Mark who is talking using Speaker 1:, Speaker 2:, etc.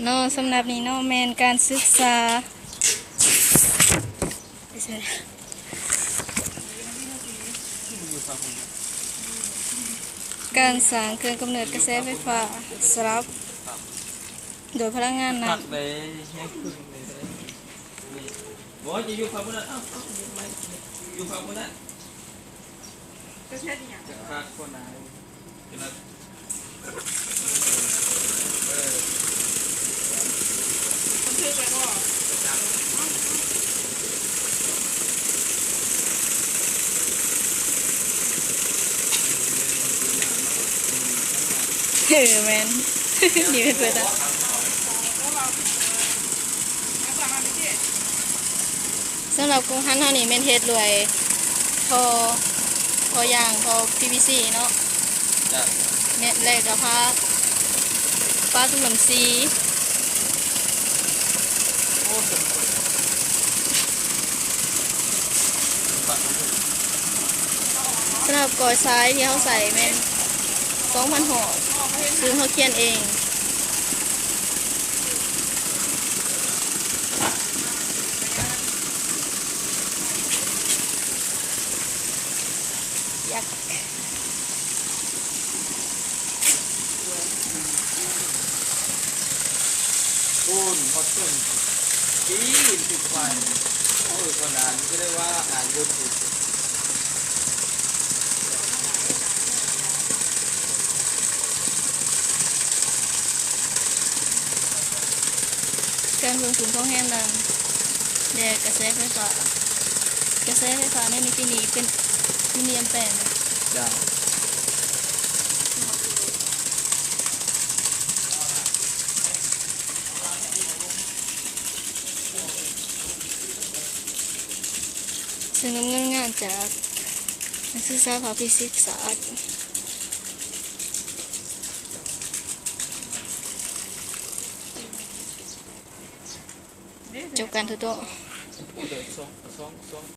Speaker 1: เนาะสำหรับนี้เนาะแมนการศึกษาการสร้างเครื่องกำเนิดกระแสไฟฟ้าสลับโดยพลังงานหนั
Speaker 2: หั
Speaker 1: ก
Speaker 2: กเลยแห้งขึ้นเลยนี่บอกจะอยู่ฝั่งบนนั้นอยู่ฝั่งบนนั้นก็ใช่ดิจะหักคนไหนจะนัด
Speaker 3: มันชื่ออะไรก็
Speaker 1: แมน ดีเป็นเพื่อนอะสำหรับกรุงฮันเท่านี้แมนเฮ็ดรวยพอย่างพอ PVC เนาะ
Speaker 2: จะ
Speaker 1: แม่แรกกับผ้าตุ้มน้ำซี
Speaker 2: โอ้สมบูรณ์ฝั่งนั้น
Speaker 1: สำหรับกอยซ้ายที่เขาใส่แมน2,000ห่อซื้อเขาเขียนเองยักษ์
Speaker 2: คุณฮอตต้นปีติดไฟโอ้ยคนอ่านก็ได้ว่าอ่านบนสุด
Speaker 1: การรวมถึงของแห้งดังแดกกระแสไฟฟ้าในที่นี้เป็นมิลลิแอมแปร์
Speaker 2: จ้า
Speaker 1: ซึ่งดำเนินงานจากนักศึกษาภาคฟิสิกส์ศาสตร์จบการทุกโต๊ะ
Speaker 2: เดี๋ยวสอง